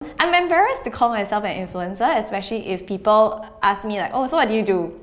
I'm embarrassed to call myself an influencer, especially if people ask me like, oh, so what do you do?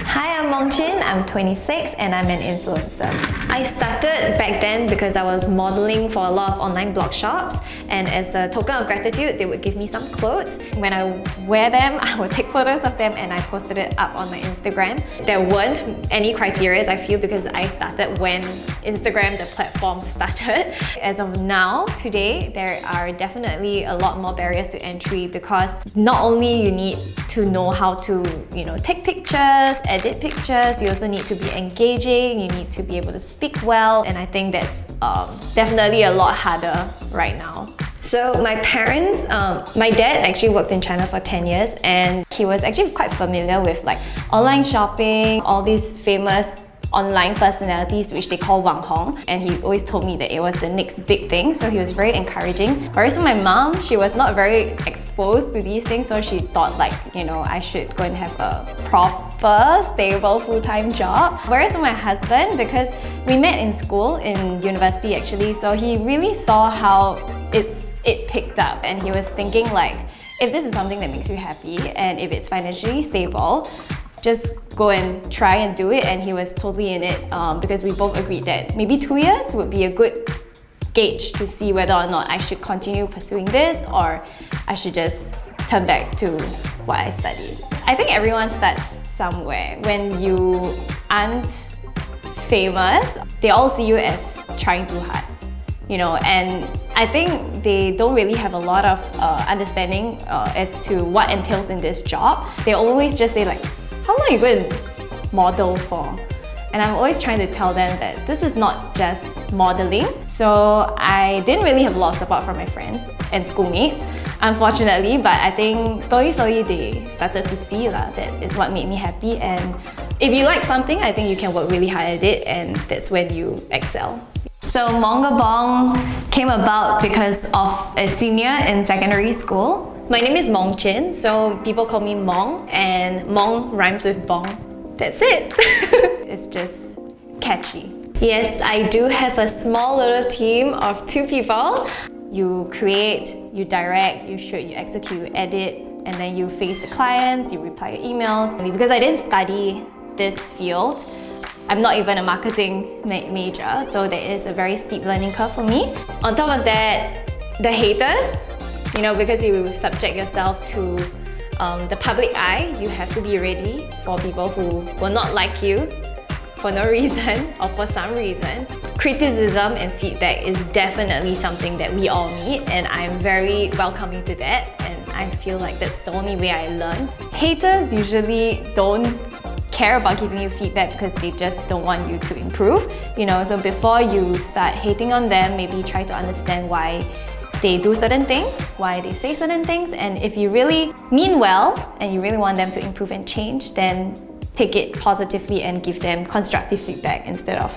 Hi, I'm Mong Chin, I'm 26 and I'm an influencer. I started back then because I was modeling for a lot of online blog shops, and as a token of gratitude, they would give me some clothes. When I wear them, I would take photos of them and I posted it up on my Instagram. There weren't any criteria, I feel, because I started when Instagram, the platform, started. As of now, today, there are definitely a lot more barriers to entry because not only you need to know how to, take pictures, edit pictures, you also need to be engaging, you need to be able to speak well, and I think that's definitely a lot harder right now. So my parents, my dad actually worked in China for 10 years and he was actually quite familiar with like online shopping, all these famous online personalities which they call Wang Hong, and he always told me that it was the next big thing, so he was very encouraging. Whereas for my mom, she was not very exposed to these things, so she thought like, I should go and have a proper, stable, full-time job. Whereas for my husband, because we met in school, in university actually, so he really saw how it picked up, and he was thinking like, if this is something that makes you happy and if it's financially stable, just go and try and do it. And he was totally in it because we both agreed that maybe 2 years would be a good gauge to see whether or not I should continue pursuing this or I should just turn back to what I studied. I think everyone starts somewhere. When you aren't famous, they all see you as trying too hard. And I think they don't really have a lot of understanding as to what entails in this job. They always just say like, how long are you going to model for? And I'm always trying to tell them that this is not just modeling. So I didn't really have a lot of support from my friends and schoolmates, unfortunately, but I think slowly they started to see that it's what made me happy. And if you like something, I think you can work really hard at it, and that's when you excel. So Mongabong came about because of a senior in secondary school. My name is Mong Chin, so people call me Mong, and Mong rhymes with Bong. That's it. It's just catchy. Yes, I do have a small little team of 2 people. You create, you direct, you shoot, you execute, you edit, and then you face the clients, you reply your emails. Because I didn't study this field, I'm not even a marketing major, so there is a very steep learning curve for me. On top of that, the haters, because you subject yourself to the public eye, you have to be ready for people who will not like you for no reason or for some reason. Criticism and feedback is definitely something that we all need, and I'm very welcoming to that, and I feel like that's the only way I learn. Haters usually don't care about giving you feedback because they just don't want you to improve. So before you start hating on them, maybe try to understand why they do certain things, why they say certain things, and if you really mean well and you really want them to improve and change, then take it positively and give them constructive feedback instead of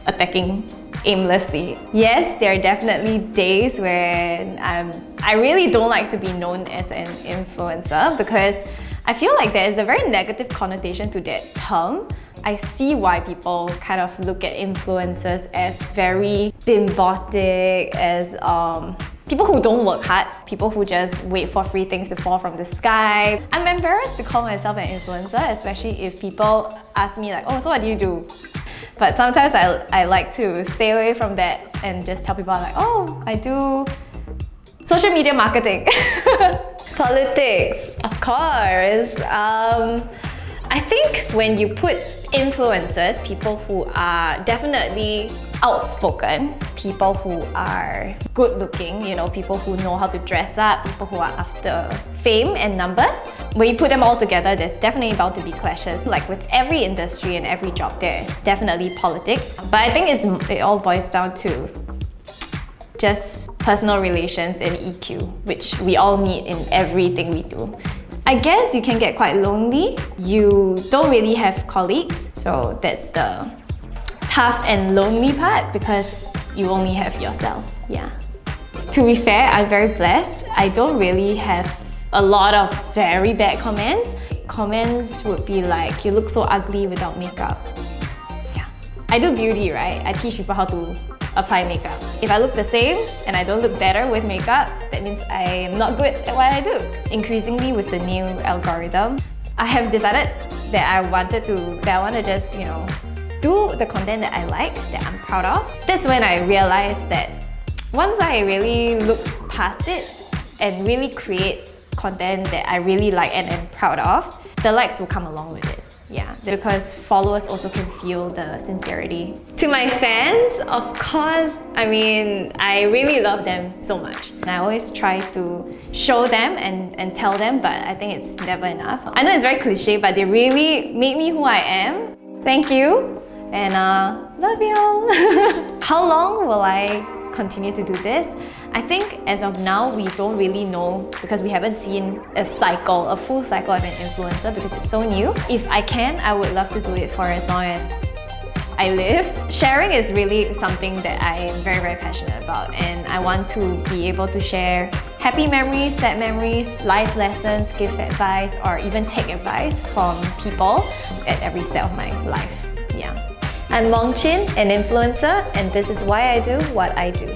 attacking aimlessly. Yes, there are definitely days when I really don't like to be known as an influencer because I feel like there is a very negative connotation to that term. I see why people kind of look at influencers as very bimbotic, as people who don't work hard, people who just wait for free things to fall from the sky. I'm embarrassed to call myself an influencer, especially if people ask me like, oh, so what do you do? But sometimes I like to stay away from that and just tell people like, oh, I do social media marketing. Politics, of course. I think when you put influencers, people who are definitely outspoken, people who are good looking, people who know how to dress up, people who are after fame and numbers, when you put them all together, there's definitely bound to be clashes. Like with every industry and every job, there's definitely politics. But I think it all boils down to just personal relations and EQ, which we all need in everything we do. I guess you can get quite lonely. You don't really have colleagues, so that's the tough and lonely part because you only have yourself. Yeah. To be fair, I'm very blessed. I don't really have a lot of very bad comments. Comments would be like, you look so ugly without makeup. Yeah. I do beauty, right? I teach people how to apply makeup. If I look the same and I don't look better with makeup, that means I am not good at what I do. Increasingly with the new algorithm, I have decided that I want to just, do the content that I like, that I'm proud of. That's when I realized that once I really look past it and really create content that I really like and am proud of, the likes will come along with it. Yeah, because followers also can feel the sincerity. To my fans, of course, I really love them so much. And I always try to show them and tell them, but I think it's never enough. I know it's very cliche, but they really made me who I am. Thank you, and love y'all. How long will I continue to do this? I think as of now, we don't really know because we haven't seen a full cycle of an influencer because it's so new. If I can, I would love to do it for as long as I live. Sharing is really something that I am very, very passionate about, and I want to be able to share happy memories, sad memories, life lessons, give advice, or even take advice from people at every step of my life. Yeah. I'm Mong Chin, an influencer, and this is why I do what I do.